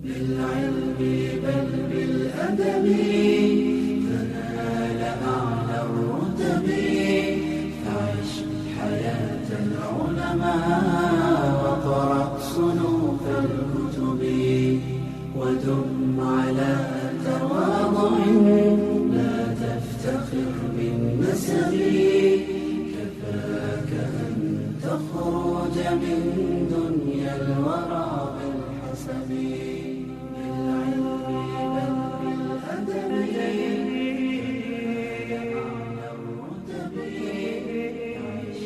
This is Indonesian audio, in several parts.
بالعلم بل بالأدب تنال أعلى الرتب فعش حياة العلماء وقرأ صنوف الكتب ودم على تواضع لا تفتخر بالنسب كفاك أن تخرج من دنيا الورى بالحسب بالعلم بل بالأدب أعلى الرتب عيش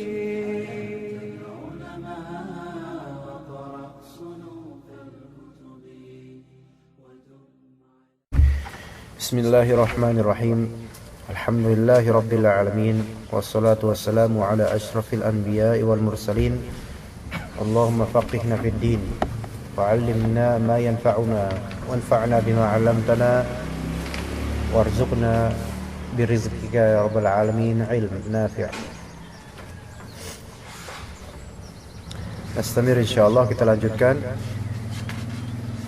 حياة العلماء وقرأ صنوف الكتب بسم الله الرحمن الرحيم الحمد لله رب العالمين والصلاة والسلام على أشرف الأنبياء والمرسلين اللهم فقهنا في الدين وعلمنا ما ينفعنا وانفعنا بما علمتنا وارزقنا برزقك يا رب العالمين علم نافع. Nastamir insyaallah, kita lanjutkan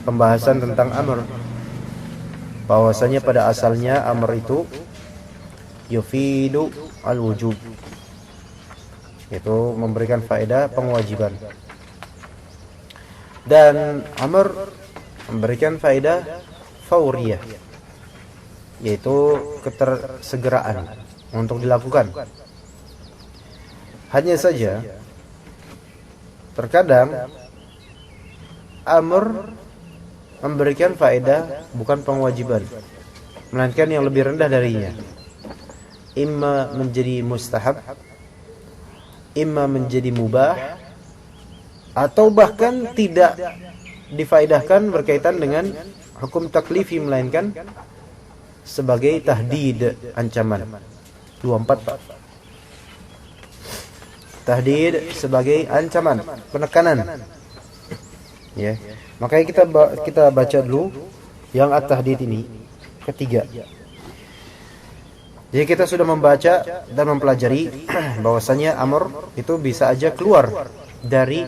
pembahasan tentang amr. Bahwasanya pada asalnya amr itu yufidu al-wujub, yaitu memberikan faedah pengewajiban, dan amr memberikan faedah fauriyah, yaitu ketersegeraan untuk dilakukan. Hanya saja terkadang amr memberikan faedah bukan pengewajiban, melainkan yang lebih rendah darinya. Imma menjadi mustahab, imma menjadi mubah, atau bahkan tidak difaedahkan berkaitan dengan hukum taklifi, melainkan sebagai tahdid, ancaman. 24 Pak. Tahdid sebagai ancaman, penekanan. Ya. Makanya kita baca dulu yang at-tahdid ini ketiga. Jadi kita sudah membaca dan mempelajari bahwasanya amr itu bisa aja keluar dari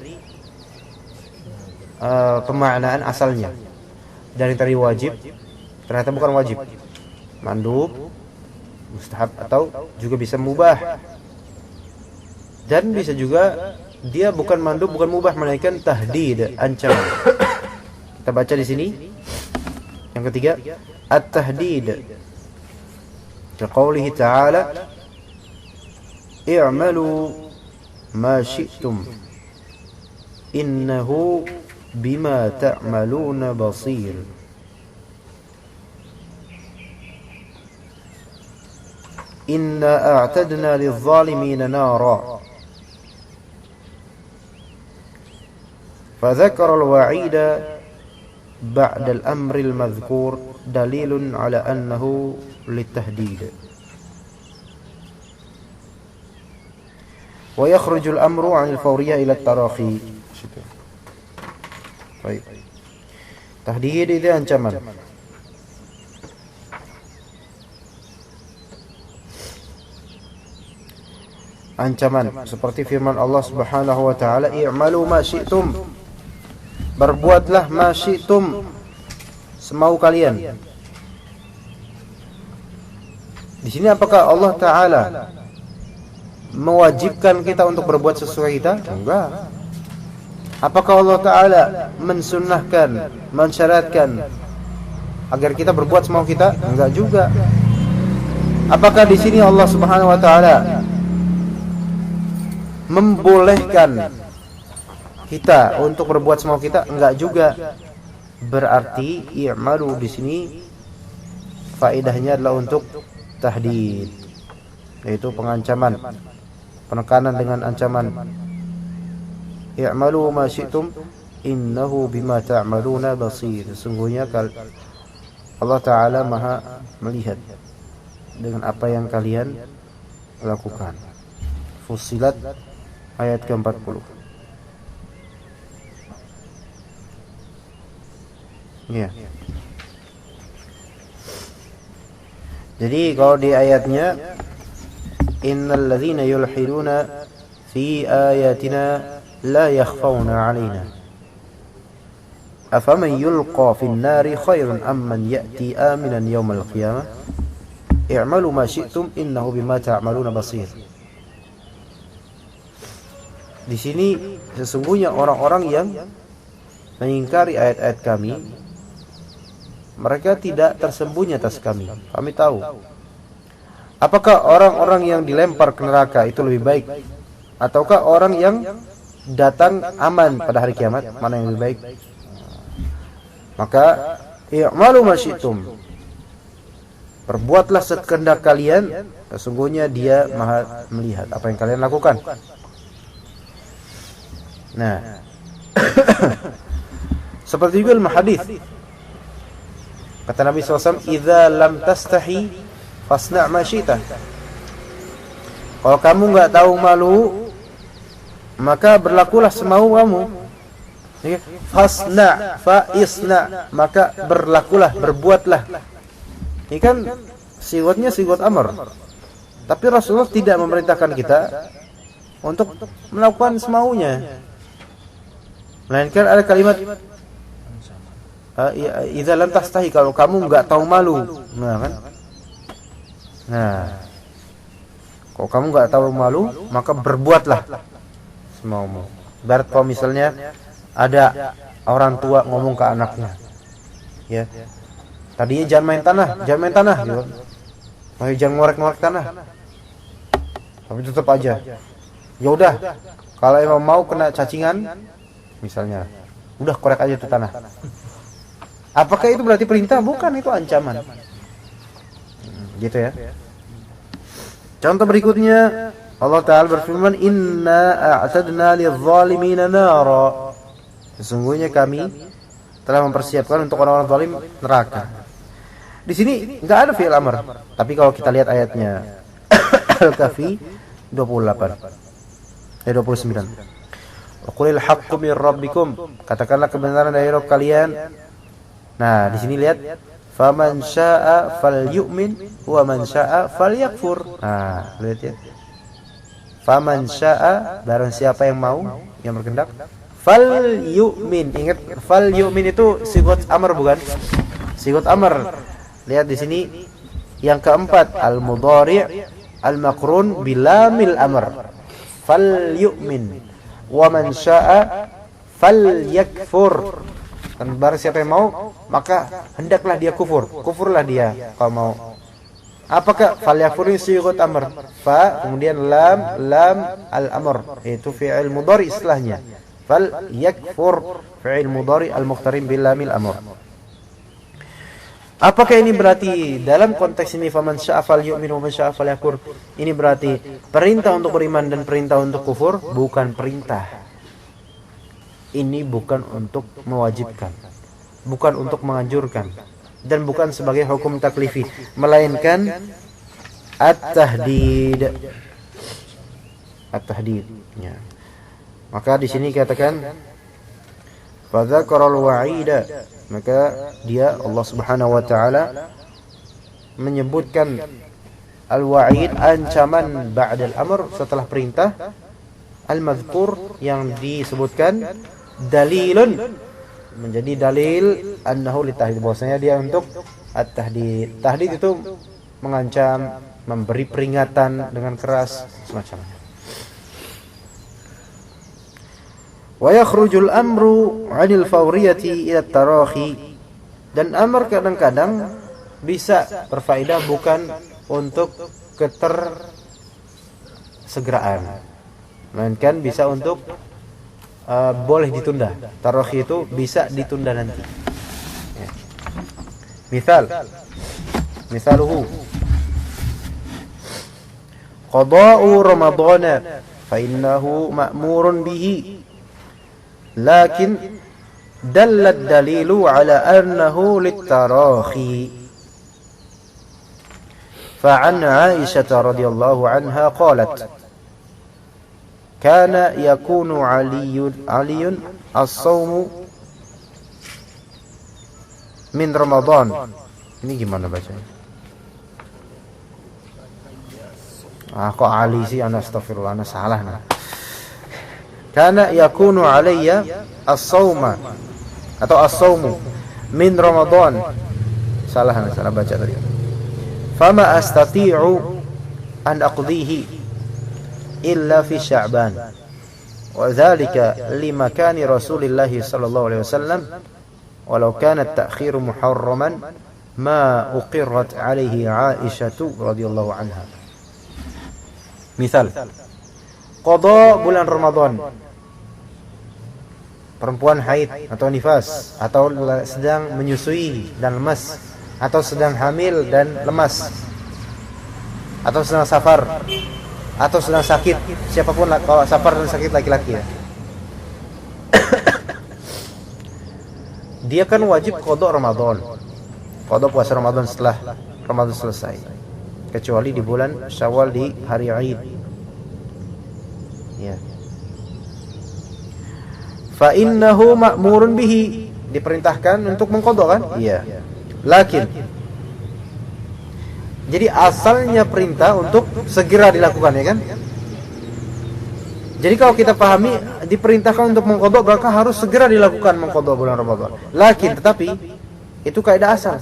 pemaknaan asalnya. Dari tadi wajib ternyata bukan wajib, mandub, mustahab, atau juga bisa mubah. Dan bisa juga dia bukan mandub, bukan mubah, melainkan tahdid, ancaman. Kita baca di sini yang ketiga, at-tahdid. Qaulihi ta'ala, i'malu ma syi'tum innahu bima ta'maluna basir. Inna a'tadna lidh-dhalimina nara. فذكر الوعيد بعد الأمر المذكور دليل على أنه للتهديد ويخرج الأمر عن الفورية إلى التراخي. طيب. Tahdid itu ancaman. Ancaman seperti firman Allah Subhanahu wa taala, i'malu ma syi'tum, berbuatlah ma syi'tum, semau kalian. Di sini apakah Allah Ta'ala mewajibkan kita untuk berbuat sesuai kita? Enggak. Apakah Allah Ta'ala mensunnahkan, mensyaratkan agar kita berbuat semau kita? Enggak juga. Apakah di sini Allah Subhanahu wa taala membolehkan kita untuk berbuat semau kita? Enggak juga. Berarti i'malu di sini faedahnya adalah untuk tahdid, yaitu pengancaman, penekanan dengan ancaman. I'malu ma syi'tum innahu bima ta'maluna basir. Sesungguhnya Allah Ta'ala Maha melihat dengan apa yang kalian lakukan. Fussilat ayat ke-40. Ya. Jadi kalau di ayatnya innal ladzina yulhiduna fi ayatina la yakhfawna 'alaina. afaman yulqa fin nari khairun amman ya'ti aminan yaumal qiyamah i'malu ma syi'tum innahu bima ta'maluna basir. Di sini sesungguhnya orang-orang yang mengingkari ayat-ayat kami, mereka tidak tersembunyi atas kami. Kami tahu. Apakah orang-orang yang dilempar ke neraka itu lebih baik, ataukah orang yang datang aman pada hari kiamat? Mana yang lebih baik? Maka i'malu ma syi'tum, perbuatlah sekehendak kalian, sesungguhnya Dia Maha melihat apa yang kalian lakukan. Nah, seperti juga dalam hadis kata Nabi SAW, "Idza lam tastahi fasna' ma syi'ta." Kalau kamu enggak tahu malu, maka berlakulah semau kamu. Fasna' fa isna', maka berlakulah, berbuatlah. Ini kan sigatnya sigat amr. Tapi Rasulullah tidak memerintahkan kita untuk melakukan semaunya. Melainkan ada kalimat idza lam tastahi, kalau kamu enggak tahu malu. Nah kan? Nah, kalau kamu enggak tahu malu, maka berbuatlah semaumu. Ibarat kalau misalnya ada orang tua ngomong ke anaknya, ya, tadinya jangan main tanah, gitu. Jangan ngorek-ngorek tanah. Tapi tetap aja. Ya udah, kalau emang mau kena cacingan, misalnya, udah korek aja tuh tanah. Apakah itu berarti perintah? Bukan, itu ancaman. Gitu ya. Contoh berikutnya, Allah Ta'ala berfirman, "Inna a'tadna lidh-dhalimina nara." Sesungguhnya kami telah mempersiapkan untuk orang-orang zalim neraka. Di sini enggak ada fi'il amr, tapi kalau kita lihat ayatnya Al-Kahfi 29. Wa qulil haqqu mir rabbikum, katakanlah kebenaran dari Rabb kalian. Nah, di sini lihat, faman syaa'a falyu'min wa man syaa'a falyakfur. Nah, lihat ya. Faman syaa'a, barang siapa yang mau, yang berkehendak, falyu'min. Ingat, falyu'min itu sigat amr bukan? Sigat amr. Lihat di sini yang keempat, al-mudhari' al-maqrun bilamil amr. Falyu'min wa man syaa'a falyakfur. Dan barang siapa yang mau, maka hendaklah dia kufur. Kufurlah dia kalau mau. Apakah falyakfur ini sigat amr? Fa kemudian lam al-amr, itu fi'il mudhari istilahnya. Falyakfur fi'il mudhari al-muqtarin bil lamil amr. Apakah ini berarti dalam konteks ini faman syaa'a falyu'min wa man syaa'a falyakfur, ini berarti perintah untuk beriman dan perintah untuk kufur? Bukan perintah. Ini bukan untuk mewajibkan, bukan untuk menganjurkan, dan bukan sebagai hukum taklifi, melainkan at-tahdid. At-tahdid. Ya. Maka di sini katakan fadzakarul wa'ida, maka dia Allah Subhanahu wa taala menyebutkan al-wa'id, ancaman ba'dal amr, setelah perintah, al-madhkur yang disebutkan, dalilun, menjadi dalil annahu litahdid, bahwasanya dia untuk at-tahdid. Tahdid itu mengancam, memberi peringatan dengan keras, semacamnya. Wa yakhrujul amru 'anil fawriyati ila tarahi, dan amr kadang-kadang bisa berfaedah bukan untuk ketersegera, melainkan bisa untuk boleh ditunda. Tarahi itu bisa ditunda nanti. Ya. Misaluhu qada'u ramadhana fa innahu ma'murun bihi, lakin dalla ad-dalilu ala annahu lit-tarahi. Fa 'an 'Aisyah radhiyallahu anha qalat, kana yakunu aliyun as-sawmu min Ramadan. Ini gimana bacanya? Kok Ali sih? Ana astagfirullah, ana salah nah. Kana yakunu alayya as-sawma atau as-saumu min Ramadan. Salah baca tadi. Fama astati'u an aqdihi illa fi Sya'ban. Wa dzalika limakani Rasulillah sallallahu alaihi wasallam walau kana at-ta'khiru muharraman ma uqirrat alaihi Aisyah radhiyallahu anha. Misal qada bulan Ramadan, perempuan haid atau nifas, atau sedang menyusui dan lemas, atau sedang hamil dan lemas, atau sedang safar, atau sedang sakit. Siapapun kalau safar dan sakit laki-laki ya, dia kan wajib qada Ramadan, qada puasa Ramadan setelah Ramadan selesai, kecuali di bulan Syawal di hari Aid. Ya. Fa innahu ma'murun bihi, diperintahkan untuk mengqada kan? Iya. Lakin jadi asalnya perintah untuk segera dilakukan ya kan? Jadi kalau kita pahami diperintahkan untuk mengqada maka harus segera dilakukan mengqada bulan Ramadan. Lakin tetapi itu kaidah asal.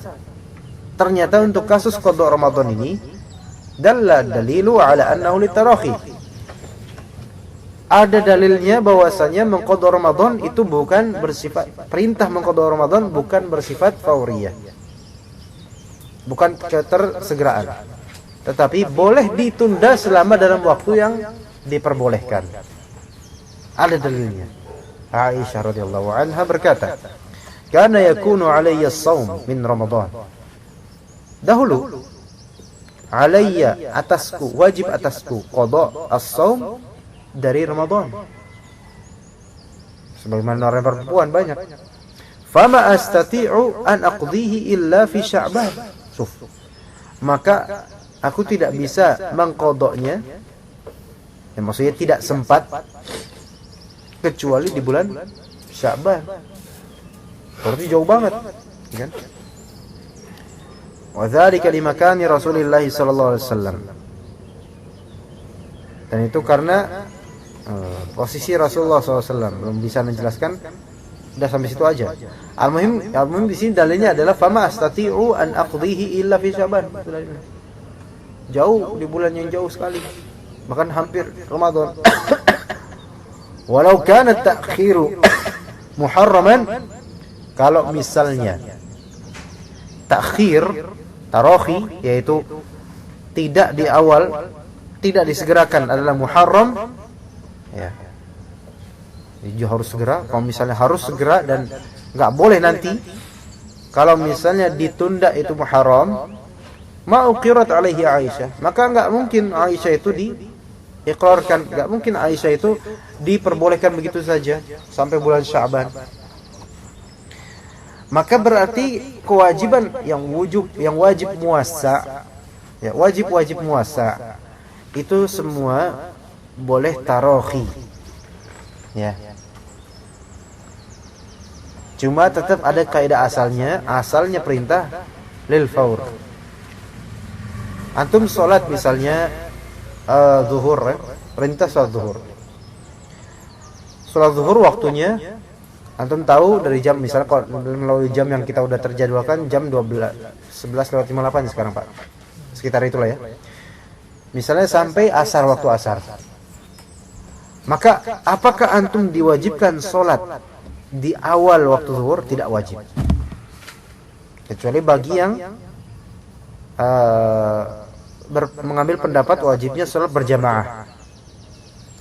Ternyata untuk kasus qada Ramadan ini dalla dalilu ala annahu litarahi. Ada dalilnya bahwasanya mengqada Ramadan itu bukan bersifat, perintah mengqada Ramadan bukan bersifat fauriyah, bukan ketersegeraan, tetapi boleh ditunda selama dalam waktu yang diperbolehkan. Ada dalilnya. Aisyah radhiyallahu anha berkata, "Kana yakunu alayya as-shaum min Ramadan." Dahulu alayya, atasku, wajib atasku qada as-shaum dari Ramadan. Sebagaimana orang perempuan banyak. Fama astati'u an aqdihi illa fi Sya'ban. Maka aku tidak bisa mengqadanya, ya, maksudnya tidak sempat, kecuali di bulan Sya'ban. Berarti jauh banget, kan? Wa dzalika limakani Rasulillah sallallahu alaihi wasallam. Dan itu karena posisi Rasulullah SAW. Belum bisa menjelaskan, udah sampai situ aja. Al-muhim di sini dalilnya adalah fama astati'u an aqdihi illa fi Sya'ban. Jauh, di bulan yang jauh sekali, bahkan hampir Ramadan. Walau kana ta'khiru muharraman, kalau misalnya takhir, tarohi, yaitu tidak di awal, tidak disegerakan adalah muharram, ya. Jadi harus segera. Kalau misalnya harus segera dan nggak boleh nanti, kalau misalnya ditunda itu muharram, ma'uqirat alaihi Aisyah, maka nggak mungkin Aisyah itu diikrarkan, nggak mungkin Aisyah itu diperbolehkan begitu saja sampai bulan Sya'ban. Maka berarti kewajiban yang wajib muasa, ya, wajib muasa itu semua boleh tarohi, ya. Cuma tetap ada kaidah asalnya perintah lil faur. Antum sholat misalnya zuhur, ya, perintah sholat zuhur. Sholat zuhur waktunya antum tahu dari jam, misalnya kalau melalui jam yang kita udah terjadwalkan jam 11:58 sekarang Pak, sekitar itulah ya. Misalnya sampai asar, waktu asar. Maka apakah antum diwajibkan sholat di awal waktu zuhur? Tidak wajib. Kecuali bagi yang mengambil pendapat wajibnya sholat berjamaah.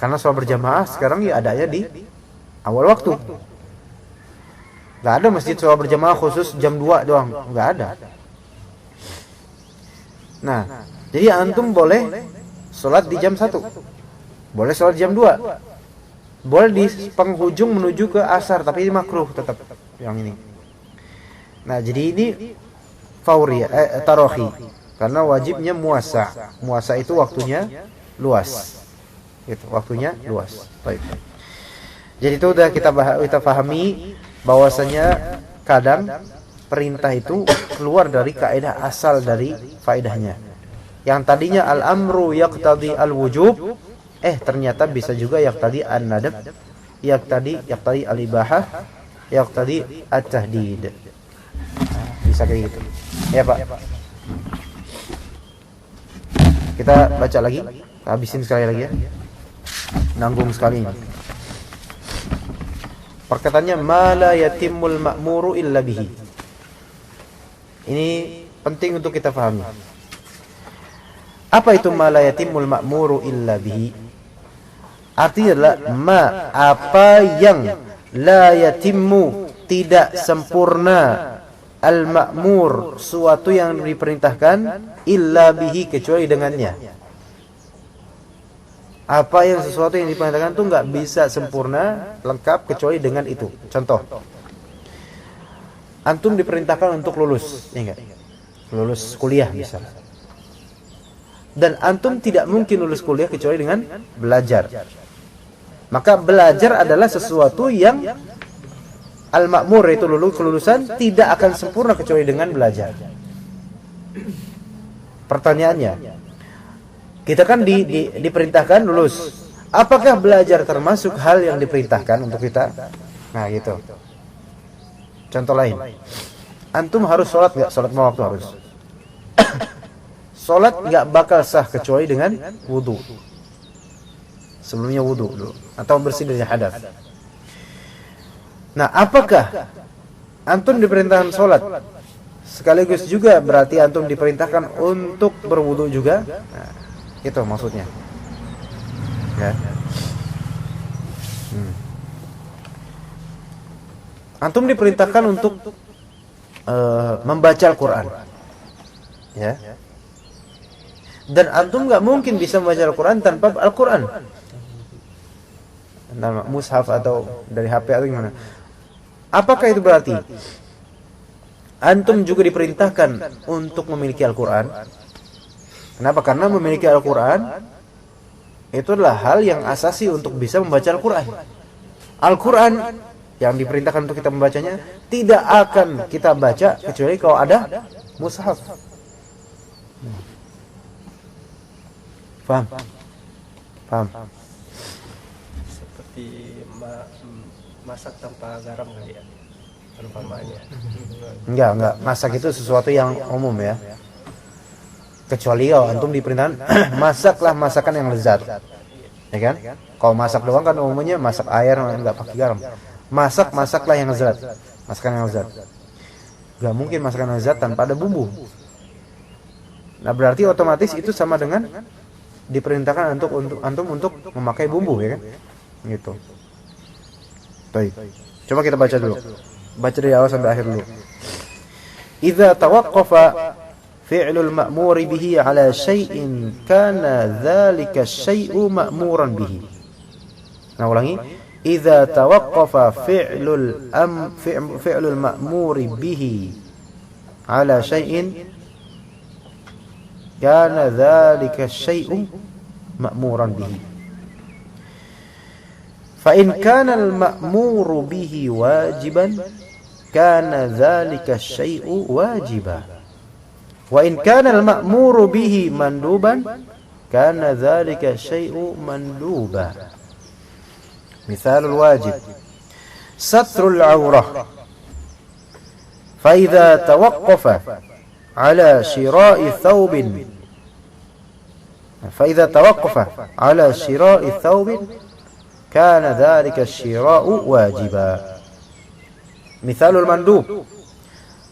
Karena sholat berjamaah sekarang ya adanya di awal waktu. Gak ada masjid sholat berjamaah khusus jam 2 doang, gak ada. Nah, jadi antum boleh sholat di jam 1, boleh sholat jam 2, boleh di penghujung menuju ke asar, tapi ini makruh tetap yang ini. Nah, jadi ini fauriyah, tarohi, karena wajibnya muasa. Muasa itu waktunya luas, itu waktunya luas. Baik. Jadi itu udah kita pahami bahwasanya kadang perintah itu keluar dari kaidah asal dari faedahnya. Yang tadinya al-amru yaqtadi al-wujub, ternyata bisa juga yaqtadi an-nadab, yaqtadi al-ibahah, yaqtadi at-tahdid. Bisa kayak gitu. Ya, Pak. Kita baca lagi, habisin sekali lagi ya. Nanggung sekali ini. Perkataannya ma la yatimul ma'muru illa bihi. Ini penting untuk kita pahami. Apa itu ma la yatimul ma'muru illa bihi? Artinya adalah ma, apa yang la yatimmu, tidak sempurna, al-ma'mur, suatu yang diperintahkan, illa bihi, kecuali dengannya. Apa yang sesuatu yang diperintahkan itu nggak bisa sempurna, lengkap, kecuali dengan itu. Contoh, antum diperintahkan untuk lulus, ya enggak? Lulus kuliah misalnya. Dan antum tidak mungkin lulus kuliah kecuali dengan belajar. Maka belajar adalah sesuatu yang al-ma'mur, itu kelulusan tidak akan sempurna kecuali dengan belajar. Pertanyaannya, kita kan diperintahkan lulus. Apakah belajar termasuk hal yang diperintahkan untuk kita? Nah, gitu. Contoh lain. Antum harus sholat nggak? Sholat lima waktu harus. Sholat nggak bakal sah kecuali dengan wudu. Sebelumnya wudu dulu, atau bersih dari hadas. Nah, apakah antum diperintahkan sholat sekaligus juga berarti antum diperintahkan untuk berwudu juga? Nah, itu maksudnya. Ya. Antum diperintahkan untuk membaca Al-Quran. Ya. Dan antum nggak mungkin bisa membaca Al-Quran tanpa Al-Quran. Nama mushaf atau dari HP atau gimana? Apakah itu berarti antum juga diperintahkan untuk memiliki Al-Quran? Kenapa? Karena memiliki Al-Quran itu adalah hal yang asasi untuk bisa membaca Al-Quran. Al-Quran yang diperintahkan untuk kita membacanya tidak akan kita baca kecuali kalau ada mushaf. Paham? Paham? Seperti masak tanpa garam kali ya, perumpamaannya. Enggak. Masak itu sesuatu yang umum ya. Kecuali kalau antum diperintahkan masaklah masakan yang lezat. Ya kan? Kalau masak doang kan umumnya masak air enggak pakai garam. Masaklah yang lezat. Masakan yang lezat. Enggak mungkin masakan yang lezat tanpa ada bumbu. Nah, berarti otomatis itu sama dengan diperintahkan untuk antum untuk memakai bumbu, ya kan? Gitu. Baik. Coba kita baca dulu. Baca dari awal sampai akhir dulu. Idza tawaqqafa fi'lul ma'muri bihi 'ala syai'in kana dzalika syai'u ma'muran bihi. Nah, ulangi. Idza tawaqqafa fi'lul ma'muri bihi 'ala syai'in kana dzalika syai'u ma'muran bihi. Fa in kana al-ma'muru bihi wajiban kana dzalika syai'u wajiban. Wa in kana al-ma'muru bihi manduban kana dzalika syai'u manduban. Mithalul wajib satrul 'aurah. Fa idza tawaqqafa 'ala shira'i thawbin fa idza tawaqqafa 'ala shira'i thawbin kana dzalika asy-shira'u wajiban. Mithalul mandub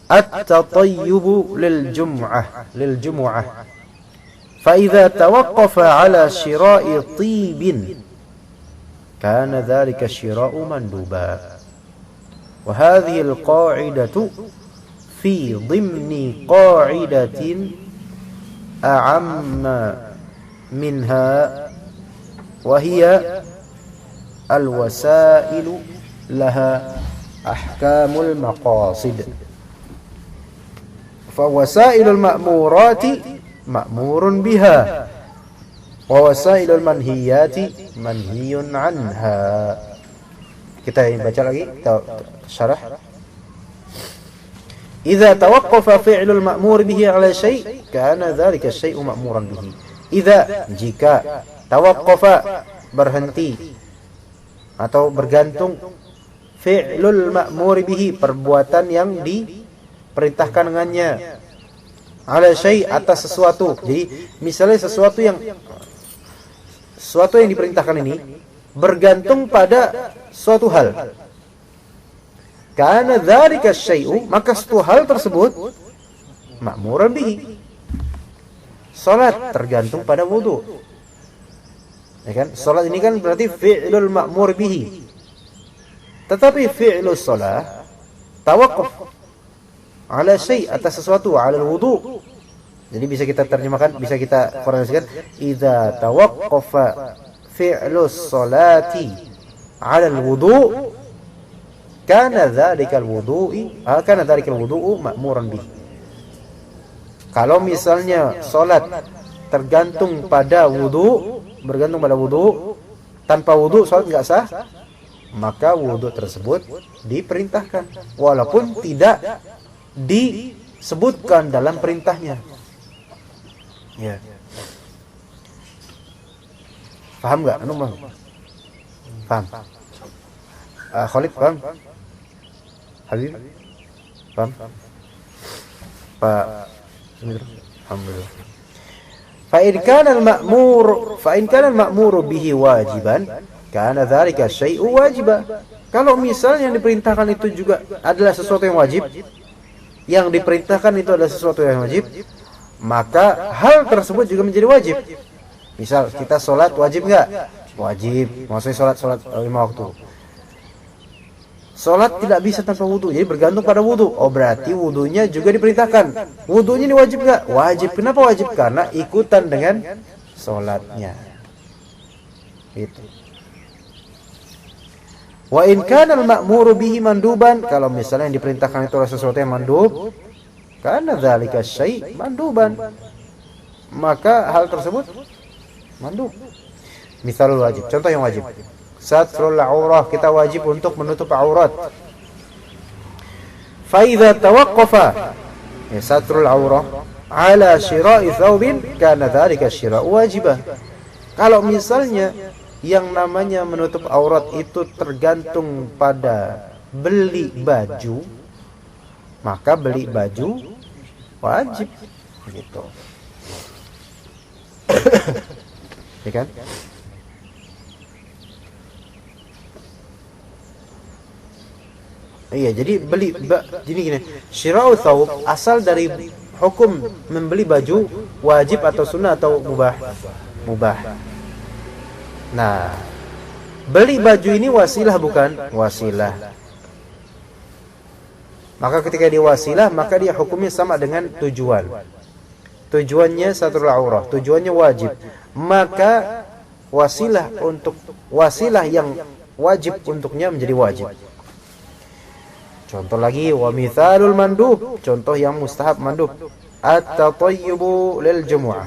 at-tatayyub lil-jum'ah fa idza tawaqqafa 'ala shira'i tibin kana dzalika asy-shira'u manduban. Wa hadhihi al-qa'idatu fi dhimni qa'idatin a'amma minha wa hiya al-wasailu laha ahkamul maqasid. Fa wasailul ma'murati ma'murun biha wa wasailul manhiyati manhiyun anha. Kita baca lagi, kita syarah. Idza tawaqqafa fi'lul ma'mur bihi 'ala syai' kana dzalika syai'u ma'muran bihi. Idza, jika, tawaqqafa, berhenti atau bergantung, fi'lul ma'mur bihi, perbuatan yang diperintahkan dengannya, ala syai', atas sesuatu. Jadi misalnya sesuatu yang diperintahkan ini bergantung pada suatu hal. Karena dzalika syai'u, maka suatu hal tersebut ma'muran bihi. Salat tergantung pada wudu. Ya kan? Salat ini kan berarti fi'lul ma'mur bihi. Tetapi fi'lus salah tawaqquf ala syai', atas sesuatu, ala wudu. Jadi bisa kita terjemahkan, bisa kita koreksikan, idza tawaqqafa fi'lus salati ala wudu kana dzalikal wudu'u ma'muran bihi. Kalau misalnya salat tergantung pada wudu, bergantung pada wudu, tanpa wudu salat enggak sah, maka wudu tersebut diperintahkan walaupun tidak disebutkan dalam perintahnya. Ya. Paham enggak? Anu mah. Paham? Khalid paham? Habib? Paham? Pak Alhamdulillah. Fa in kana al-ma'mur bihi wajiban, kana dzalika syai'u wajiban. Kalau misalnya yang diperintahkan itu juga adalah sesuatu yang wajib, yang diperintahkan itu adalah sesuatu yang wajib, maka hal tersebut juga menjadi wajib. Misal kita sholat wajib enggak? Wajib. Maksudnya sholat 5 waktu. Sholat tidak bisa tanpa wudu, jadi bergantung pada wudu. Oh, berarti wudunya juga diperintahkan. Wudunya ini wajib enggak? Wajib. Kenapa wajib? Karena ikutan dengan sholatnya. Itu. Wa in kana al-ma'muru bihi manduban, kalau misalnya yang diperintahkan itu adalah sesuatu yang mandub, karena dzalika syai' manduban, maka hal tersebut mandub. Misal wajib, contoh yang wajib. Satrul aurah, kita wajib untuk menutup aurat. Fa idza tawaqqafa satrul aurah ala syira'i thawbin, kana dzalika syira'u wajibah. Kalau misalnya yang namanya menutup aurat itu tergantung pada beli baju, maka beli baju wajib, gitu. Ya kan? Iya, jadi gini, syira'u thawb asal dari hukum membeli baju wajib atau sunnah atau mubah? Mubah. Nah, beli baju ini wasilah bukan? Wasilah. Maka ketika dia wasilah, maka dia hukumnya sama dengan tujuan. Tujuannya satrul aurah, tujuannya wajib. Maka wasilah yang wajib untuknya menjadi wajib. Contoh lagi, wa mithalul mandub, contoh yang mustahab mandub, at-tatayyubu lil jumu'ah.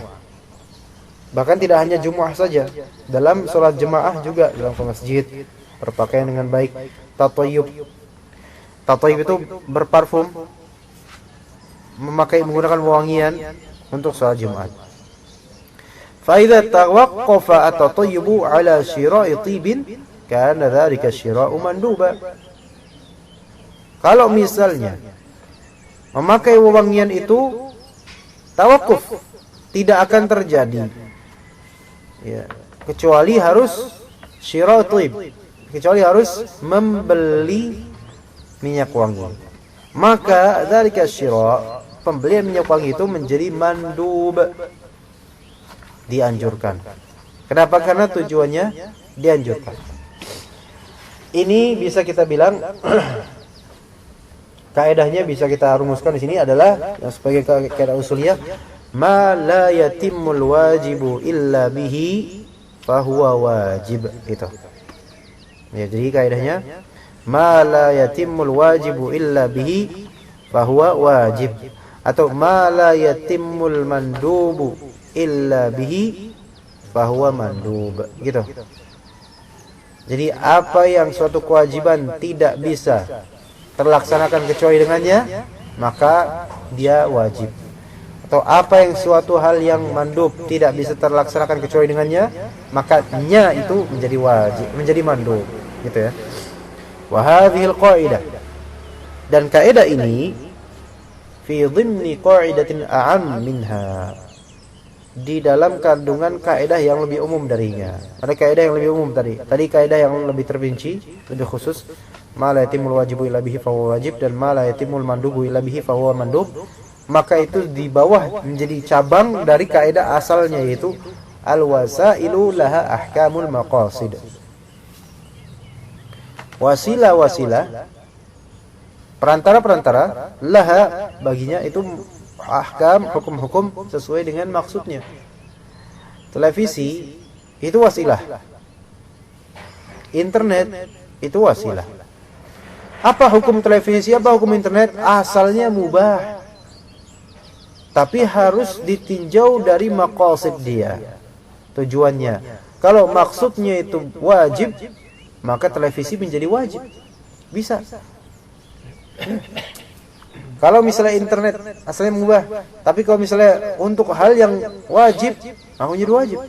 Bahkan tidak hanya jumu'ah saja, dalam sholat jemaah juga, dalam ke masjid, berpakaian dengan baik. Tatayyub itu berparfum, menggunakan wangian untuk sholat Jumat. Fa idza tawaqqafa at-tatayyubu ala syira'i tibin, kana dzalika syira'u manduba. Kalau misalnya memakai wewangian itu tawakuf, tidak akan terjadi, ya, kecuali harus syira'u tib, kecuali harus membeli minyak wangi. Maka dzalika syira', pembelian minyak wangi itu menjadi mandub, dianjurkan. Kenapa? Karena tujuannya dianjurkan. Ini bisa kita bilang kaedahnya bisa kita rumuskan di sini adalah yang sebagai kaidah usuliyah, ma la yatimmul wajibu illa bihi fahuwa wajib, itu. Ya, jadi kaidahnya ma la yatimmul wajibu illa bihi fahuwa wajib, atau ma la yatimmul mandubu illa bihi fahuwa mandub, gitu. Jadi apa yang suatu kewajiban tidak bisa terlaksanakan kecuali dengannya, maka dia wajib. Atau apa yang suatu hal yang mandub tidak bisa terlaksanakan kecuali dengannya, maka nya itu menjadi wajib, menjadi mandub, gitu ya. Wa hadhihi al-qa'idah, dan kaidah ini fi dhimni qa'idatin a'am minha, di dalam kandungan kaidah yang lebih umum darinya. Ada kaidah yang lebih umum tadi. Tadi kaidah yang lebih terperinci, lebih khusus. Ma la yatimul wajibu illa bihi fa huwa wajib, dan ma la yatimul mandubu illa bihi fa huwa mandub. Maka itu di bawah menjadi cabang dari kaidah asalnya, yaitu al-wasailu laha ahkamul maqasid. Wasilah-wasilah, perantara-perantara, laha baginya itu ahkam, hukum-hukum sesuai dengan maksudnya. Televisi itu wasilah, internet itu wasilah. Apa hukum televisi, apa hukum internet? Asalnya mubah, tapi harus ditinjau dari maqasid dia, tujuannya. Kalau maksudnya itu wajib, maka televisi menjadi wajib, bisa. Kalau misalnya internet asalnya mubah, tapi kalau misalnya untuk hal yang wajib, maka menjadi wajib.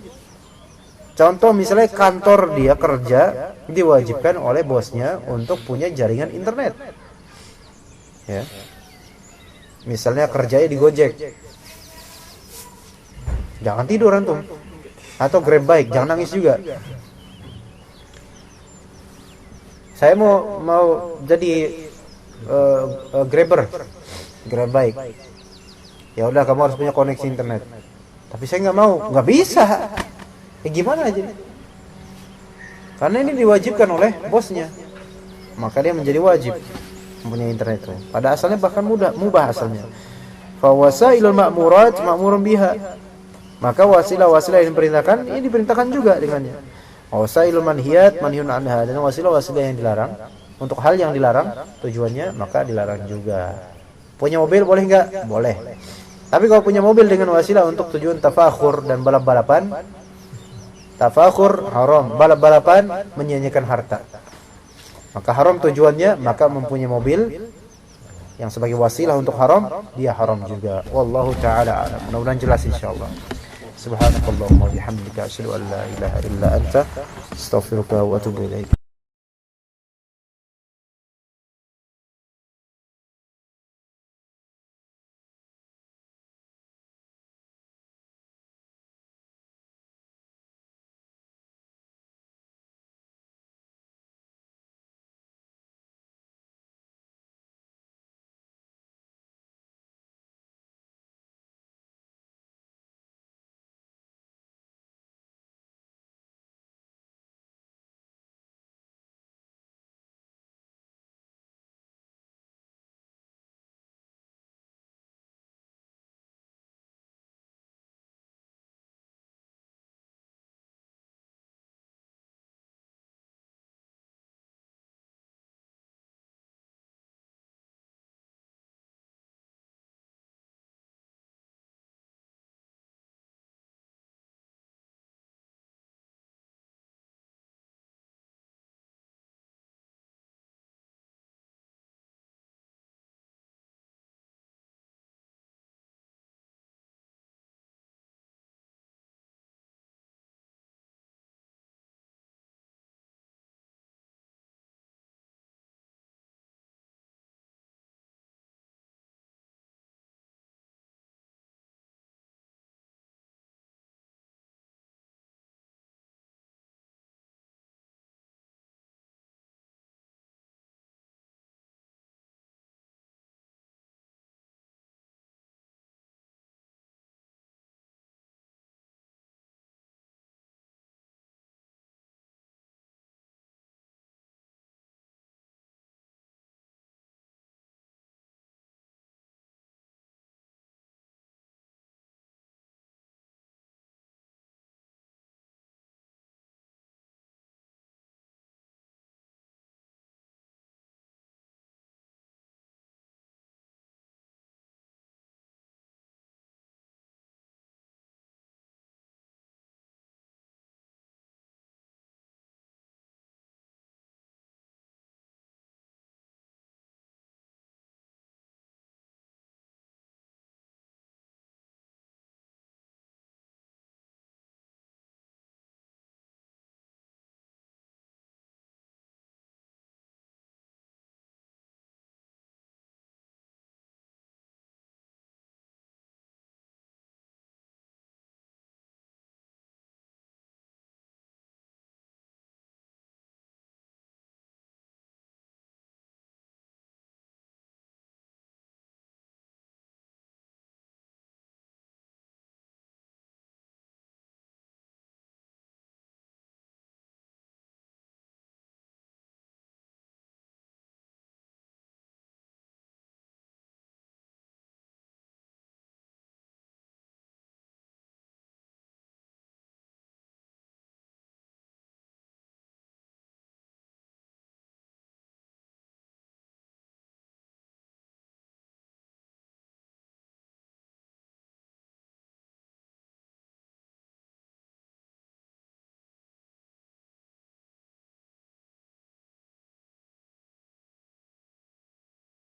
Contoh misalnya kantor dia kerja, diwajibkan oleh bosnya untuk punya jaringan internet. Ya. Misalnya kerjanya di Gojek, jangan tidur antum. Atau Grab bike, jangan nangis juga. Saya mau jadi grabber, grab bike. Ya udah, kamu harus punya koneksi internet. Tapi saya nggak mau, nggak bisa. Gimana aja? Karena ini diwajibkan oleh bosnya, maka dia menjadi wajib mempunyai internet itu. Pada asalnya bahkan mubah asalnya. Fa wasailul ma'murat ma'murun biha. Maka wasilah-wasilah yang diperintahkan, ini diperintahkan juga dengannya. Wasailul manhiyat manhiyun anha, dan wasilah-wasilah yang dilarang, untuk hal yang dilarang tujuannya, maka dilarang juga. Punya mobil boleh enggak? Boleh. Tapi kalau punya mobil dengan wasilah untuk tujuan tafakhur dan balap-balapan, tafakhur haram, balap-balapan menyia-nyiakan harta, maka haram tujuannya, maka mempunyai mobil yang sebagai wasilah untuk haram, dia haram juga. Wallahu ta'ala a'lam. Mudah-mudahan jelas insyaallah. Subhanakallahumma wa bihamdika asyhadu an la ilaha illa anta astaghfiruka wa atubu ilaik.